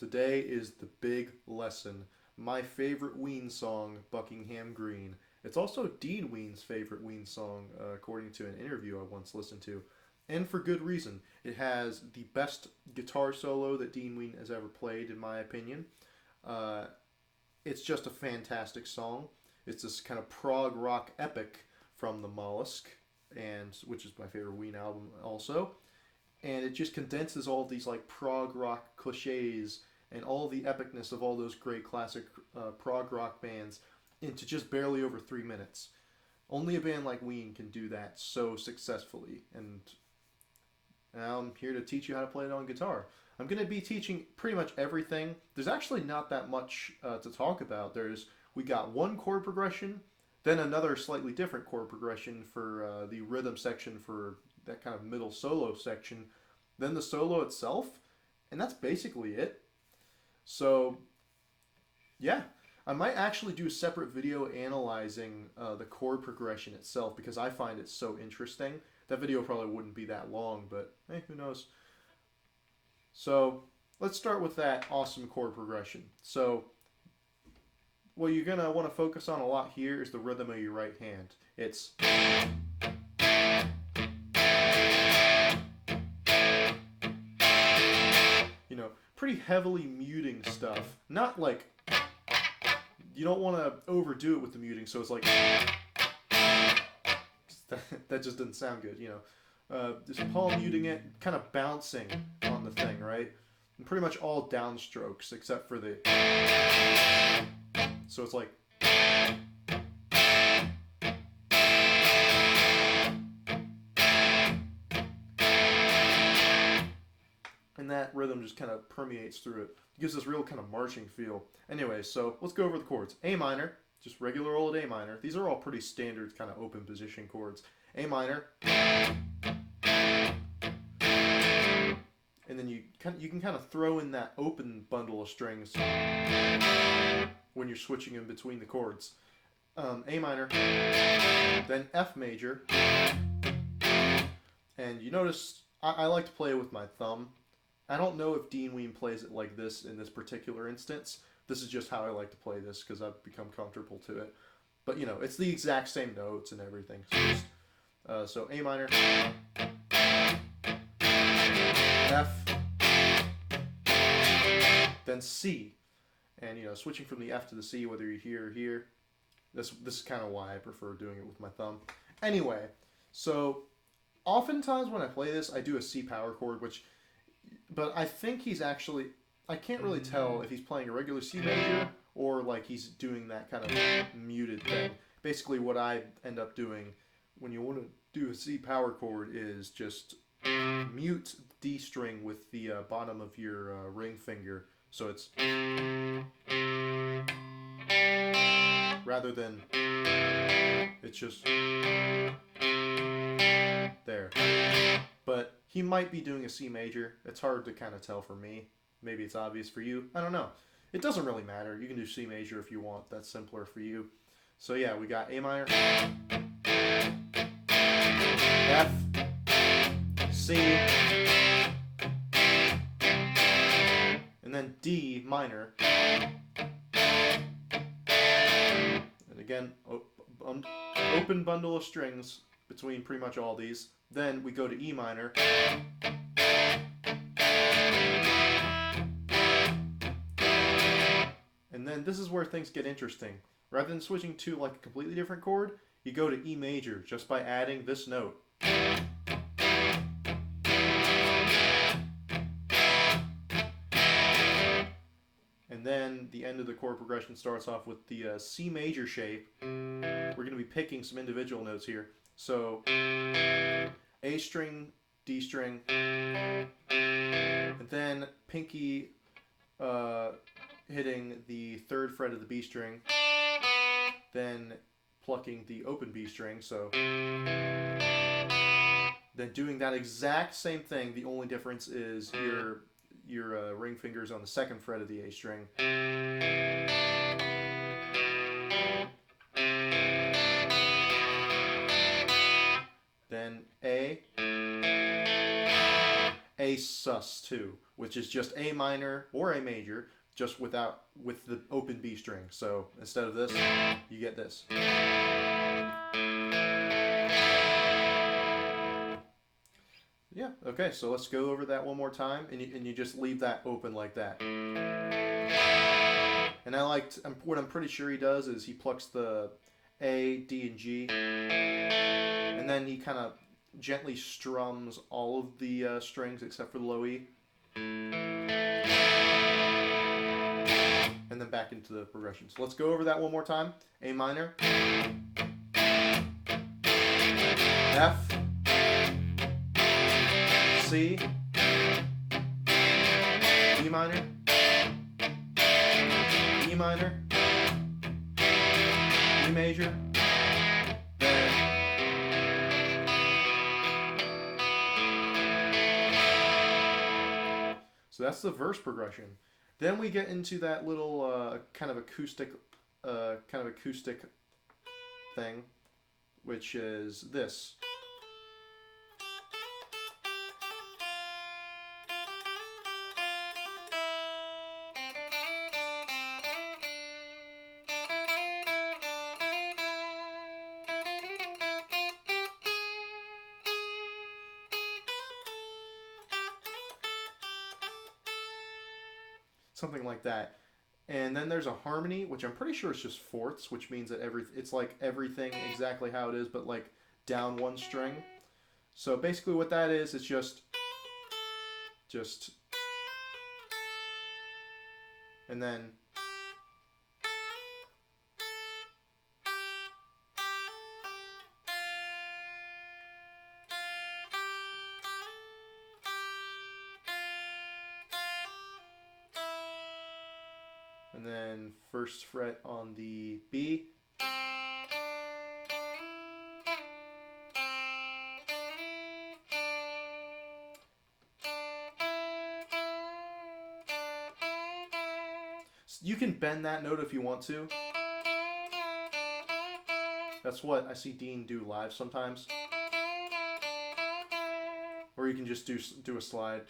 today is the big lesson. My favorite Ween song, Buckingham Green. It's also Dean Ween's favorite Ween song, according to an interview I once listened to. And for good reason. It has the best guitar solo that Dean Ween has ever played, in my opinion. Uh, it's just a fantastic song. It's this kind of prog rock epic from the Mollusk, and which is my favorite Ween album also. And it just condenses all these like prog rock cliches and all the epicness of all those great classic prog rock bands into just barely over 3 minutes. Only a band like Ween can do that so successfully, and I'm here to teach you how to play it on guitar. I'm going to be teaching pretty much everything. There's actually not that much to talk about. We got one chord progression, then another slightly different chord progression for the rhythm section for that kind of middle solo section, then the solo itself, and that's basically it. So, yeah, I might actually do a separate video analyzing the chord progression itself because I find it so interesting. That video probably wouldn't be that long, but hey, who knows? So, let's start with that awesome chord progression. So, what you're going to want to focus on a lot here is the rhythm of your right hand. It's... pretty heavily muting stuff. Not like... You don't want to overdo it with the muting, so it's like... that just doesn't sound good, just palm muting it, kind of bouncing on the thing, right? And pretty much all downstrokes except for the... So it's like... And that rhythm just kind of permeates through it. It gives this real kind of marching feel. Anyway, so let's go over the chords. A minor, just regular old A minor. These are all pretty standard kind of open position chords. A minor. And then you can kind of throw in that open bundle of strings when you're switching in between the chords. A minor, then F major. And you notice I like to play with my thumb. I don't know if Dean Ween plays it like this in this particular instance. This is just how I like to play this because I've become comfortable to it. But, it's the exact same notes and everything. So A minor, F, then C. And, switching from the F to the C, whether you're here or here, this is kind of why I prefer doing it with my thumb. Anyway, so oftentimes when I play this, I do a C power chord, but I think he's actually, I can't really tell if he's playing a regular C major or like he's doing that kind of muted thing. Basically what I end up doing when you want to do a C power chord is just mute D string with the bottom of your ring finger. So it's rather than it's just there. But he might be doing a C major. It's hard to kind of tell for me. Maybe it's obvious for you. I don't know. It doesn't really matter. You can do C major if you want. That's simpler for you. So yeah, we got A minor, F, C, and then D minor. And again, open bundle of strings between pretty much all these. Then we go to E minor. And then this is where things get interesting. Rather than switching to like a completely different chord, you go to E major just by adding this note. And then the end of the chord progression starts off with the C major shape. We're going to be picking some individual notes here. So A string, D string, and then pinky hitting the third fret of the B string, then plucking the open B string, so then doing that exact same thing. The only difference is your ring fingers on the second fret of the A string. Then A A sus2, which is just A minor or A major, just with the open B string. So instead of this, you get this. Yeah, okay, so let's go over that one more time, and you just leave that open like that. And what I'm pretty sure he does is he plucks the A, D, and G, and then he kind of gently strums all of the strings except for the low E. And then back into the progression. So let's go over that one more time. A minor, F, C, E minor, E minor, E major, then so that's the verse progression. Then we get into that little kind of acoustic thing, which is this. Something like that. And then there's a harmony, which I'm pretty sure is just fourths, which means that it's like everything exactly how it is, but like down one string. So basically what that is, it's just, and then, and then first fret on the B. You can bend that note if you want to. That's what I see Dean do live sometimes. Or you can just do a slide.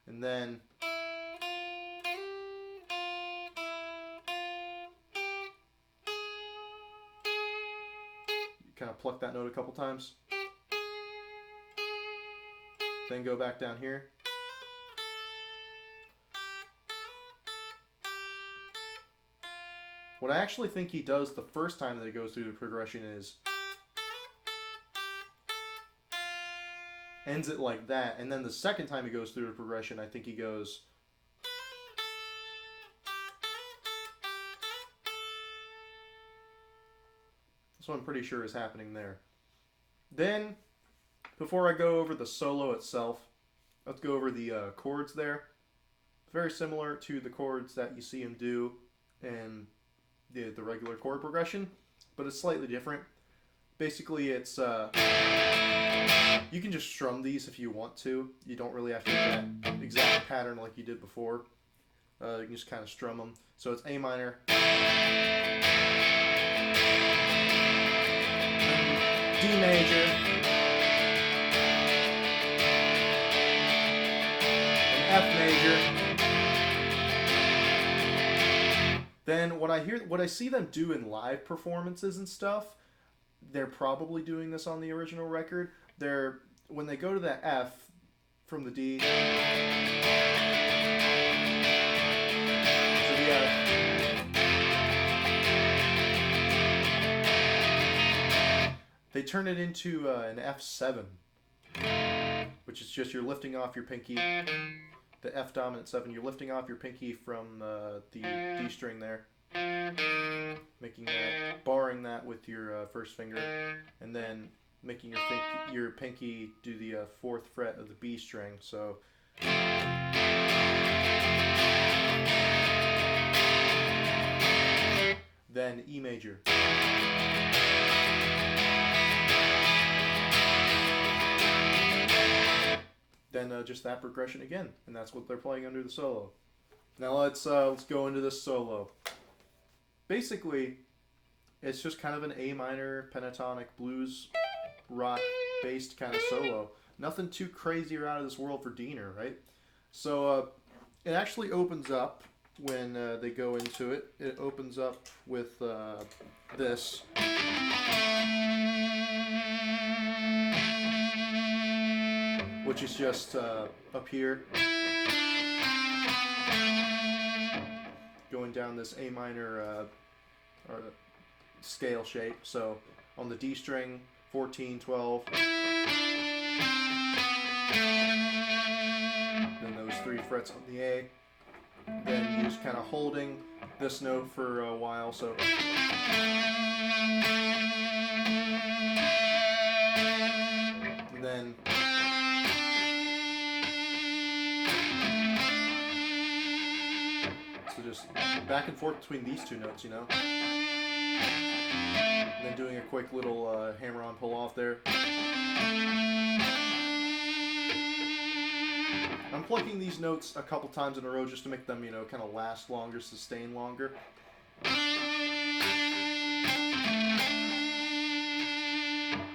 And then you kind of pluck that note a couple times. Then go back down here. What I actually think he does the first time that he goes through the progression is ends it like that, and then the second time he goes through the progression, I think he goes that's what I'm pretty sure is happening there. Then, before I go over the solo itself, let's go over the chords there. Very similar to the chords that you see him do in the regular chord progression, but it's slightly different. Basically, it's you can just strum these if you want to. You don't really have to get that exact pattern like you did before. You can just kind of strum them. So it's A minor, D major, and F major. Then what I see them do in live performances and stuff, they're probably doing this on the original record. When they go to the F from the D to the F, they turn it into an F7, which is just you're lifting off your pinky. The F dominant 7, you're lifting off your pinky from the D string there, making that, barring that with your first finger, and then making your pinky do the 4th fret of the B string. So then E major. Then just that progression again, and that's what they're playing under the solo. Now let's go into this solo. Basically, it's just kind of an A minor pentatonic blues rock based kind of solo. Nothing too crazy or out of this world for Diener, right? So it actually opens up when they go into it. It opens up with this. Which is just up here. Going down this A minor or scale shape. So on the D string, 14, 12. Then those 3 frets on the A. Then you're just kind of holding this note for a while. So. And then. So just back and forth between these 2 notes, you know. And then doing a quick little hammer-on pull-off there. I'm plucking these notes a couple times in a row just to make them, you know, kind of last longer, sustain longer.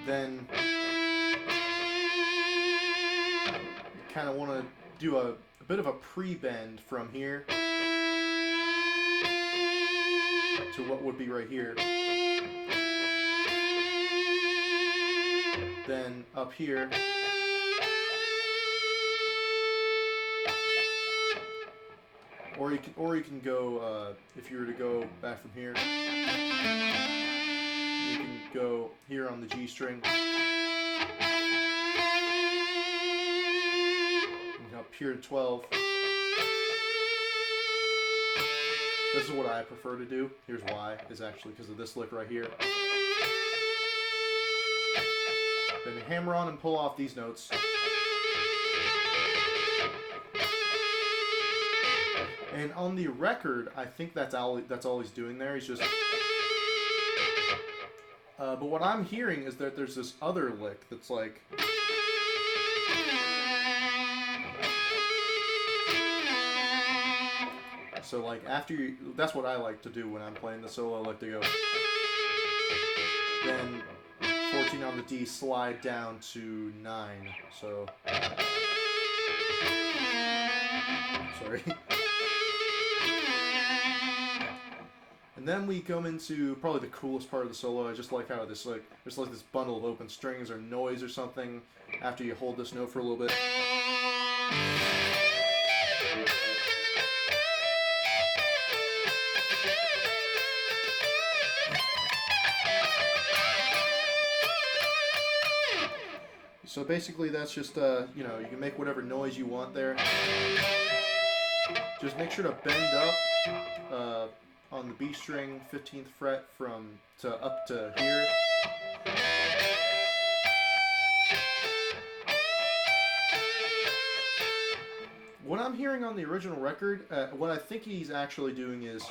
Then you kind of want to do a bit of a pre-bend from here to what would be right here. Then up here. Or you can go, if you were to go back from here, you can go here on the G string, and up here to 12. This is what I prefer to do. Here's why, is actually because of this lick right here. Then hammer on and pull off these notes. And on the record, I think that's all he's doing there. He's just... but what I'm hearing is that there's this other lick that's like... So like after you... That's what I like to do when I'm playing the solo. I like to go... Then 14 on the D, slide down to 9. So... Sorry. And then we come into probably the coolest part of the solo. I just like how there's like this bundle of open strings or noise or something after you hold this note for a little bit. So basically that's just, you know, you can make whatever noise you want there. Just make sure to bend up on the B string, 15th fret up to here. What I'm hearing on the original record, what I think he's actually doing is,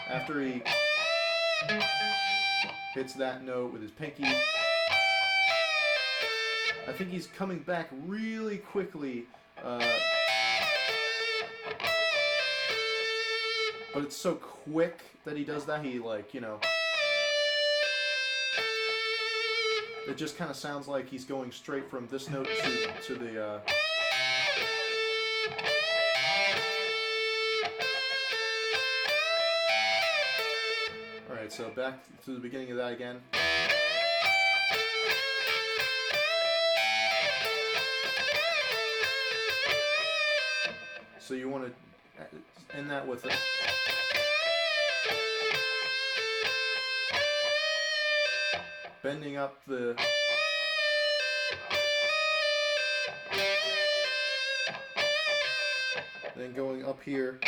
after he hits that note with his pinky, I think he's coming back really quickly, but it's so quick that he does that, he like, you know, it just kind of sounds like he's going straight from this note to the, Alright, so back to the beginning of that again. So you want to end that with it. Bending up the... Then going up here.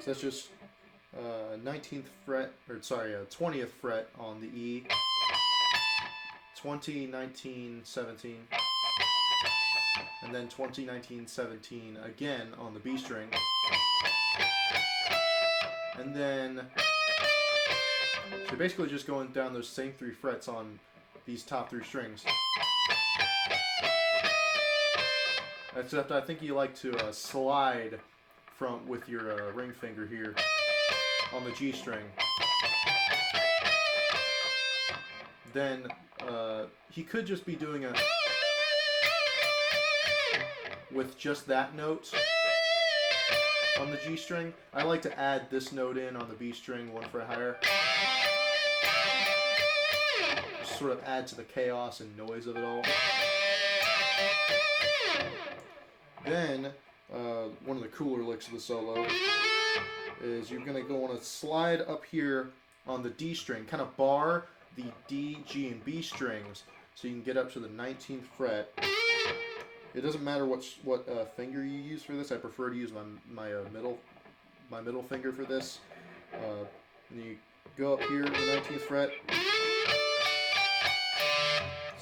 So that's just 19th fret, or sorry, 20th fret on the E. 20, 19, 17, and then 20, 19, 17 again on the B string, and then so basically just going down those same 3 frets on these top 3 strings. Except I think you like to slide with your ring finger here. on the G string. Then he could just be doing a with just that note on the G string. I like to add this note in on the B string 1 fret higher. Just sort of add to the chaos and noise of it all. Then one of the cooler licks of the solo is you're going to go on a slide up here on the D string, kind of bar the D, G, and B strings so you can get up to the 19th fret. It doesn't matter what finger you use for this. I prefer to use my middle finger for this. And you go up here to the 19th fret.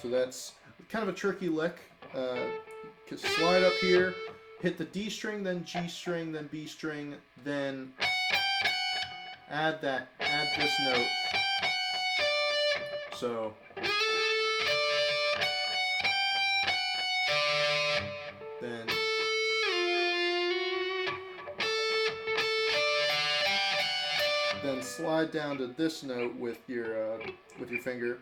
So that's kind of a tricky lick. Slide up here, hit the D string, then G string, then B string, then add this note. So then slide down to this note with your finger.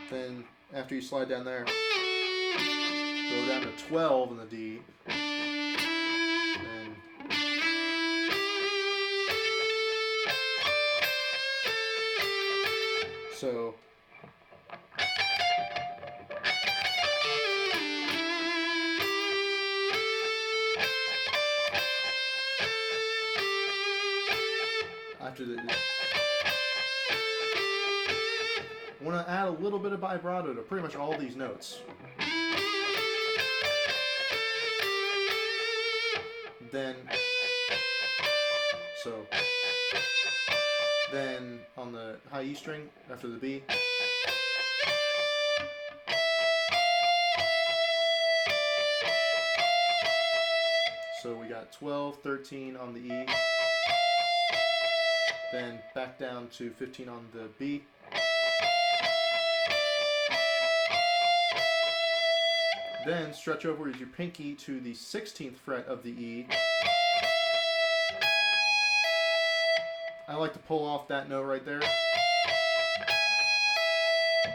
Then after you slide down there, go down to 12 in the D. And so after the, I want to add a little bit of vibrato to pretty much all these notes. Then on the high E string after the B, so we got 12, 13 on the E, then back down to 15 on the B, then stretch over with your pinky to the 16th fret of the E. I like to pull off that note right there.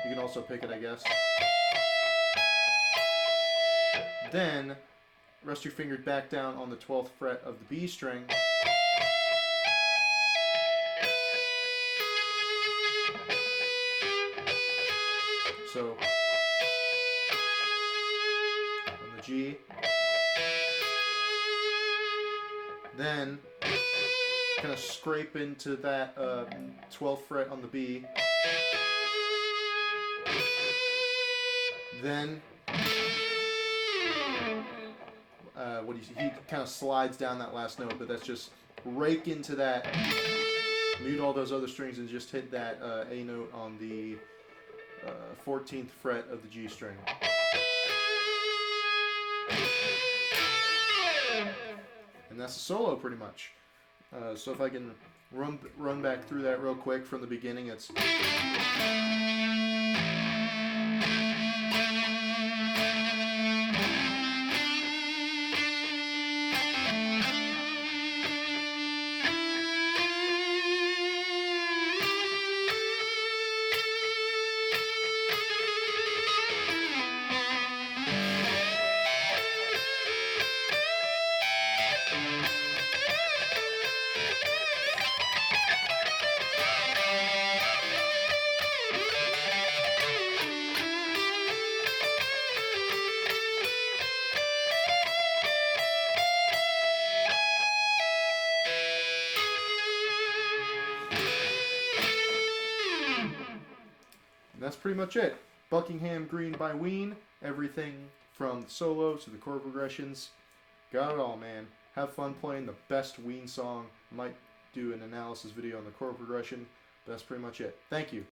You can also pick it, I guess. Then rest your fingers back down on the 12th fret of the B string. So on the G. Then kind of scrape into that 12th fret on the B. Then what do you see? He kind of slides down that last note, but that's just rake into that, mute all those other strings, and just hit that A note on the 14th fret of the G string. And that's a solo pretty much. So if I can run back through that real quick from the beginning, it's that's pretty much it. Buckingham Green by Ween. Everything from the solos to the chord progressions. Got it all, man. Have fun playing the best Ween song. Might do an analysis video on the chord progression. But that's pretty much it. Thank you.